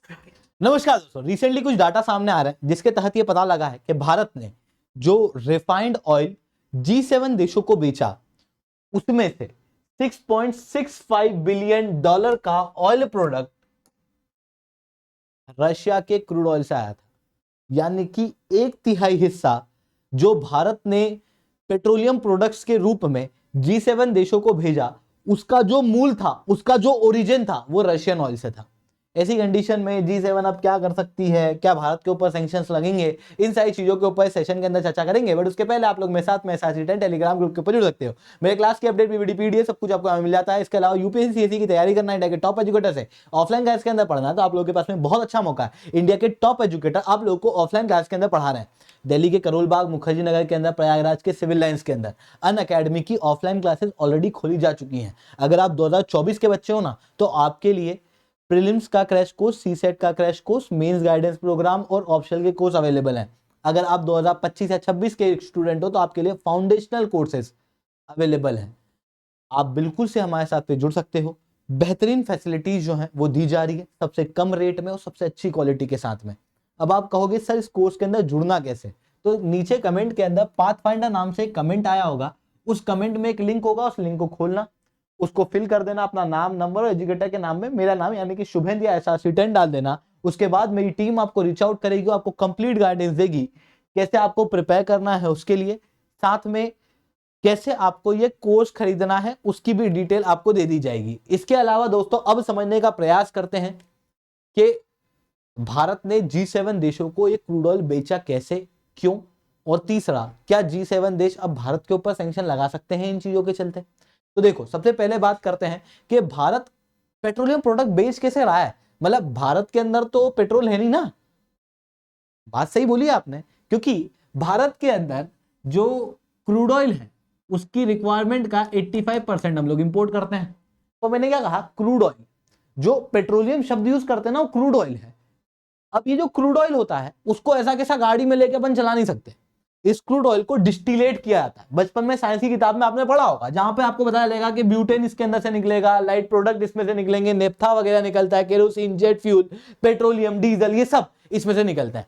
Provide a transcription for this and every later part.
नमस्कार दोस्तों, रिसेंटली कुछ डाटा सामने आ रहा है जिसके तहत ये पता लगा है कि भारत ने जो रिफाइंड ऑयल G7 देशों को बेचा उसमें से 6.65 बिलियन डॉलर का ऑयल प्रोडक्ट रशिया के क्रूड ऑयल से आया था। यानी कि 1/3 हिस्सा जो भारत ने पेट्रोलियम प्रोडक्ट्स के रूप में G7 देशों को भेजा, उसका जो मूल था, उसका जो ओरिजिन था, वो रशियन ऑयल से था। ऐसी कंडीशन में G7 अब क्या कर सकती है, क्या भारत के ऊपर सैंक्शंस लगेंगे, इन सारी चीजों के ऊपर सेशन के अंदर चर्चा करेंगे। बट उसके पहले आप लोग मेरे साथ में SRC10 टेलीग्राम ग्रुप के ऊपर जुड़ सकते हो। मेरे क्लास की अपडेट वीडियो पीडीएफ सब कुछ आपको मिल जाता है। इसके अलावा यूपीएससी सीएससी की तैयारी करना है, इंडिया के टॉप एजुकेटर से ऑफलाइन क्लास के अंदर पढ़ना है, तो आप लोगों के पास में बहुत अच्छा मौका है। इंडिया के टॉप एजुकेटर आप लोगों को ऑफलाइन क्लास के अंदर पढ़ा रहे हैं। दिल्ली के करोल बाग, मुखर्जी नगर के अंदर, प्रयागराज के सिविल लाइंस के अंदर अन अकेडमी की ऑफलाइन क्लासेस ऑलरेडी खोली जा चुकी हैं। अगर आप 2024 के बच्चे हो ना, तो आपके लिए प्रीलिम्स का क्रैश कोर्स, सीसेट का crash course, mains guidance program और ऑप्शनल के कोर्स अवेलेबल हैं। अगर आप 2025 या 26 के स्टूडेंट हो तो आपके लिए फाउंडेशनल कोर्सेज अवेलेबल हैं। आप बिल्कुल से हमारे साथ पे जुड़ सकते हो। बेहतरीन फैसिलिटीज जो हैं वो दी जा रही है, सबसे कम रेट में और सबसे अच्छी क्वालिटी के साथ में। अब आप कहोगे सर इस कोर्स के अंदर जुड़ना कैसे, तो नीचे कमेंट के अंदर पाथफाइंडर नाम से एक कमेंट आया होगा, उस कमेंट में एक लिंक होगा, उस लिंक को खोलना, उसको फिल कर देना, अपना नाम, नंबर और एजुकेटर के नाम में मेरा नाम यानी कि शुभेंद्र या SRC10 डाल देना। उसके बाद मेरी टीम आपको रीच आउट करेगी, आपको कंप्लीट गाइडेंस देगी कैसे आपको प्रिपेयर करना है उसके लिए, साथ में कैसे आपको ये कोर्स खरीदना है उसकी भी डिटेल आपको दे दी जाएगी। इसके अलावा दोस्तों अब समझने का प्रयास करते हैं कि भारत ने G7 देशों को ये क्रूड ऑयल बेचा कैसे, क्यों, और तीसरा क्या G7 देश अब भारत के ऊपर सैंक्शन लगा सकते हैं इन चीजों के चलते। तो देखो, सबसे पहले बात करते हैं कि भारत पेट्रोलियम प्रोडक्ट बेच कैसे रहा है। मतलब भारत के अंदर तो पेट्रोल है नहीं ना, बात सही बोली आपने, क्योंकि भारत के अंदर जो क्रूड ऑयल है उसकी रिक्वायरमेंट का 85% हम लोग इंपोर्ट करते हैं। तो मैंने क्या कहा, क्रूड ऑयल, जो पेट्रोलियम शब्द यूज करते हैं ना वो क्रूड ऑयल है। अब ये जो क्रूड ऑयल होता है उसको ऐसा कैसा गाड़ी में लेके अपन चला नहीं सकते। इस क्रूड ऑयल को डिस्टिलेट किया जाता है। बचपन में साइंस की किताब में आपने पढ़ा होगा, जहां पे आपको बताया जाएगा कि ब्यूटेन इसके अंदर से निकलेगा, लाइट प्रोडक्ट इसमें से निकलेंगे, नेफ्था वगैरह निकलता है, kerosene, jet fuel, petroleum, diesel, ये सब इसमें से निकलता है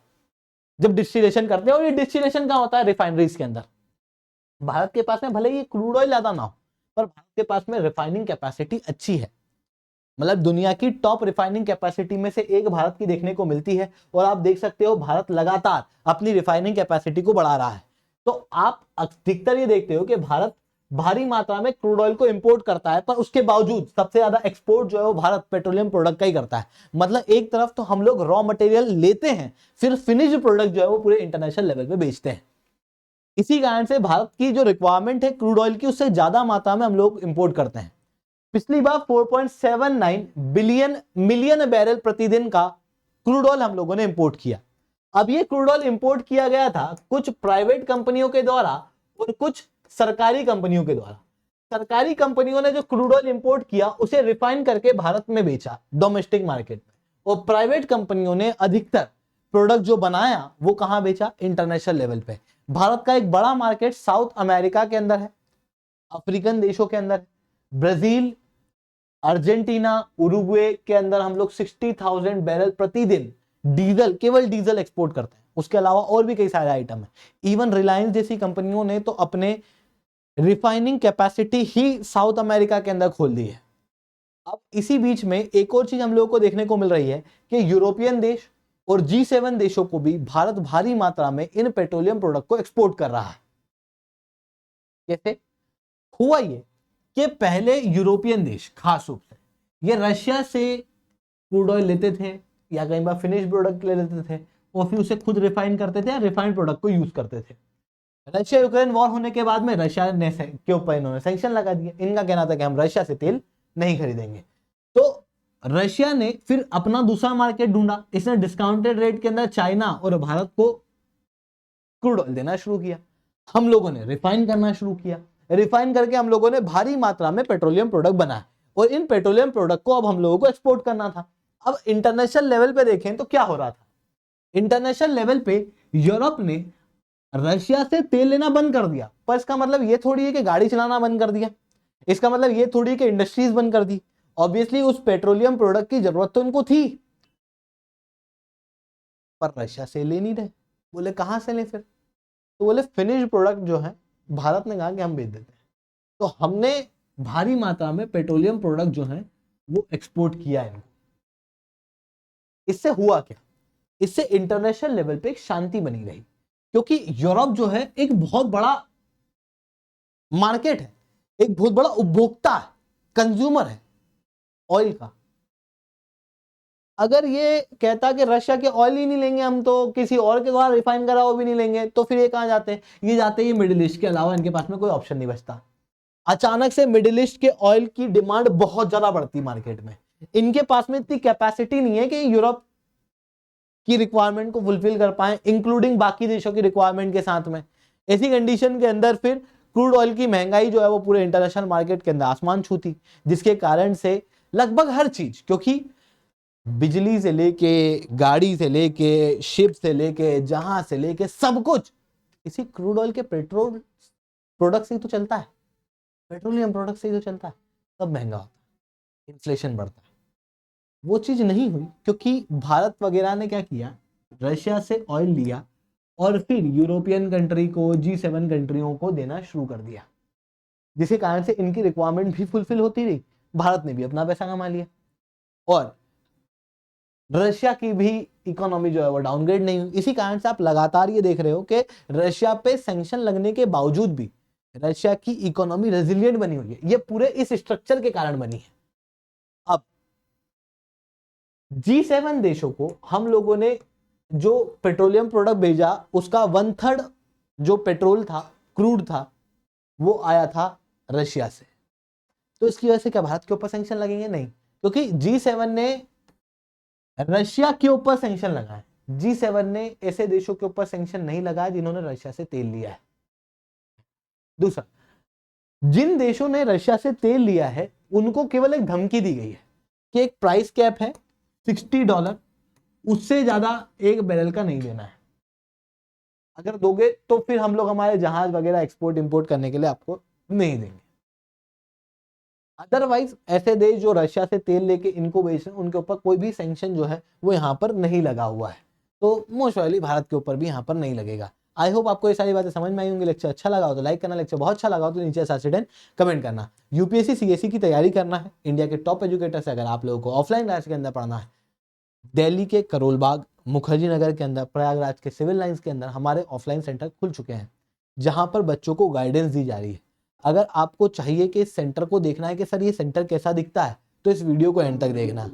जब डिस्टिलेशन करते हैं। और ये डिस्टिलेशन कहाँ होता है, रिफाइनरीज के अंदर। भारत के पास में भले ये क्रूड ऑयल ज्यादा ना हो, पर भारत के पास में रिफाइनिंग कैपेसिटी अच्छी है। मतलब दुनिया की टॉप रिफाइनिंग कैपेसिटी में से एक भारत की देखने को मिलती है। और आप देख सकते हो भारत लगातार अपनी रिफाइनिंग कैपेसिटी को बढ़ा रहा है। तो आप अधिकतर ये देखते हो कि भारत भारी मात्रा में क्रूड ऑयल को इंपोर्ट करता है, पर उसके बावजूद सबसे ज्यादा एक्सपोर्ट जो है वो भारत पेट्रोलियम प्रोडक्ट का ही करता है। मतलब एक तरफ तो हम लोग रॉ मटेरियल लेते हैं, फिर फिनिश्ड प्रोडक्ट जो है वो पूरे इंटरनेशनल लेवल पे बेचते हैं। इसी कारण से भारत की जो रिक्वायरमेंट है क्रूड ऑयल की, उससे ज्यादा मात्रा में हम लोग इंपोर्ट करते हैं। पिछली बार 4.79 बिलियन मिलियन बैरल प्रतिदिन का क्रूड ऑयल हम लोगों ने इंपोर्ट किया। अब ये क्रूड ऑयल इंपोर्ट किया गया था कुछ प्राइवेट कंपनियों के द्वारा और कुछ सरकारी कंपनियों के द्वारा। सरकारी कंपनियों ने जो क्रूड ऑयल इंपोर्ट किया उसे रिफाइन करके भारत में बेचा डोमेस्टिक मार्केट में, और प्राइवेट कंपनियों ने अधिकतर प्रोडक्ट जो बनाया वो कहां बेचा, इंटरनेशनल लेवल पे। भारत का एक बड़ा मार्केट साउथ अमेरिका के अंदर है, अफ्रीकन देशों के अंदर, ब्राजील, अर्जेंटीना, उरुग्वे के अंदर हम लोग 60,000 बैरल प्रतिदिन डीजल, केवल डीजल एक्सपोर्ट करते हैं। उसके अलावा और भी कई सारे आइटम है। इवन रिलायंस जैसी कंपनियों ने तो अपने रिफाइनिंग कैपेसिटी ही साउथ अमेरिका के अंदर खोल दी है। अब इसी बीच में एक और चीज हम लोगों को देखने को मिल रही है कि यूरोपियन देश और G7 देशों को भी भारत भारी मात्रा में इन पेट्रोलियम प्रोडक्ट को एक्सपोर्ट कर रहा है। कैसे हुआ ये कि पहले यूरोपियन देश खास रूप से ये रशिया से क्रूड ऑयल लेते थे या कई बार फिनिश प्रोडक्ट ले लेते थे और फिर उसे खुद रिफाइन करते थे या रिफाइंड प्रोडक्ट को यूज करते थे। रशिया यूक्रेन वॉर होने के बाद में रशिया ने के ऊपर इन्होंने सैंक्शन लगा दिए। इनका कहना था कि हम रशिया से तेल नहीं खरीदेंगे। तो रशिया ने फिर अपना दूसरा मार्केट ढूंढा। इसने डिस्काउंटेड रेट के अंदर चाइना और भारत को क्रूड ऑयल देना शुरू किया। हम लोगों ने रिफाइन करना शुरू किया। रिफाइन करके हम लोगों ने भारी मात्रा में पेट्रोलियम प्रोडक्ट बनाया और इन पेट्रोलियम प्रोडक्ट को अब हम लोगों को एक्सपोर्ट करना था। अब इंटरनेशनल लेवल पे देखें तो क्या हो रहा था, इंटरनेशनल लेवल पे यूरोप ने रशिया से तेल लेना बंद कर दिया। पर इसका मतलब ये थोड़ी है कि गाड़ी चलाना बंद कर दिया, इसका मतलब ये थोड़ी है कि इंडस्ट्रीज बंद कर दी। ऑब्वियसली उस पेट्रोलियम प्रोडक्ट की जरूरत तो इनको थी। पर रशिया से ले नहीं रहे। बोले कहाँ से लें फिर? तो बोले फिनिश प्रोडक्ट जो है भारत ने कहा कि हम बेच देते हैं। तो हमने भारी मात्रा में पेट्रोलियम प्रोडक्ट जो है वो एक्सपोर्ट किया इनको। इससे हुआ क्या? इससे इंटरनेशनल लेवल पे एक शांति बनी रही, क्योंकि यूरोप जो है एक बहुत बड़ा मार्केट है, एक बहुत बड़ा उपभोक्ता है, कंज्यूमर है ऑयल का। अगर ये कहता कि रशिया के ऑयल ही नहीं लेंगे हम, तो किसी और के द्वारा रिफाइन करा वो भी नहीं लेंगे, तो फिर ये कहां जाते हैं? ये जाते हैं मिडिल ईस्ट के अलावा, इनके पास में कोई ऑप्शन नहीं बचता। अचानक से मिडिल ईस्ट के ऑयल की डिमांड बहुत ज्यादा बढ़ती मार्केट में। इनके पास में इतनी कैपेसिटी नहीं है कि यूरोप की रिक्वायरमेंट को फुलफिल कर पाए, इंक्लूडिंग बाकी देशों की रिक्वायरमेंट के साथ में। ऐसी कंडीशन के अंदर फिर क्रूड ऑयल की महंगाई जो है वो पूरे इंटरनेशनल मार्केट के अंदर आसमान छूती, जिसके कारण से लगभग हर चीज, क्योंकि बिजली से लेके, गाड़ी से लेके, शिप से लेके, जहां से लेके सब कुछ इसी क्रूड ऑयल के पेट्रोल प्रोडक्ट से ही तो चलता है, पेट्रोलियम प्रोडक्ट से ही तो चलता है। तब महंगा होता है, इन्फ्लेशन बढ़ता है। वो चीज नहीं हुई, क्योंकि भारत वगैरह ने क्या किया, रशिया से ऑयल लिया और फिर यूरोपियन कंट्री को, G7 कंट्रियों को देना शुरू कर दिया, जिसके कारण से इनकी रिक्वायरमेंट भी फुलफिल होती रही, भारत ने भी अपना पैसा कमा लिया और रशिया की भी इकोनॉमी जो है वो डाउनग्रेड नहीं हुई। इसी कारण से आप लगातार ये देख रहे हो कि रशिया पे सैंक्शन लगने के बावजूद भी रशिया की इकोनॉमी रेजिलिएंट बनी हुई है। ये पूरे इस स्ट्रक्चर के कारण बनी है। अब G7 देशों को हम लोगों ने जो पेट्रोलियम प्रोडक्ट भेजा, उसका 1/3 जो पेट्रोल था, क्रूड था, वो आया था रशिया से। तो इसकी वजह से क्या भारत के ऊपर सैंक्शन लगेंगे? नहीं, क्योंकि G7 ने रशिया के ऊपर सैंक्शन लगाए। G7 ने ऐसे देशों के ऊपर सैंक्शन नहीं लगाया जिन्होंने रशिया से तेल लिया है। दूसरा, जिन देशों ने रशिया से तेल लिया है उनको केवल एक धमकी दी गई है कि एक प्राइस कैप है $60, उससे ज्यादा एक बैरल का नहीं देना है। अगर दोगे तो फिर हम लोग हमारे जहाज वगैरह एक्सपोर्ट इंपोर्ट करने के लिए आपको नहीं देंगे। अदरवाइज ऐसे देश जो रशिया से तेल लेके इनको बेच रहे हैं, उनके ऊपर कोई भी सैंक्शन जो है वो यहाँ पर नहीं लगा हुआ है। तो मोस्ट वाली भारत के ऊपर भी यहाँ पर नहीं लगेगा। आई होप आपको ये सारी बातें समझ में आई होंगी। लेक्चर अच्छा लगा हो तो लाइक करना, लेक्चर बहुत अच्छा लगा हो तो नीचे सासिडेंट कमेंट करना। यूपीएससी सीएससी की तैयारी करना है, इंडिया के टॉप एजुकेटर से अगर आप लोगों को ऑफलाइन क्लास के अंदर पढ़ना है, दिल्ली के करोल बाग, मुखर्जी नगर के अंदर, प्रयागराज के सिविल लाइंस के अंदर हमारे ऑफलाइन सेंटर खुल चुके हैं, जहां पर बच्चों को गाइडेंस दी जा रही है। अगर आपको चाहिए कि इस सेंटर को देखना है कि सर ये सेंटर कैसा दिखता है, तो इस वीडियो को एंड तक देखना।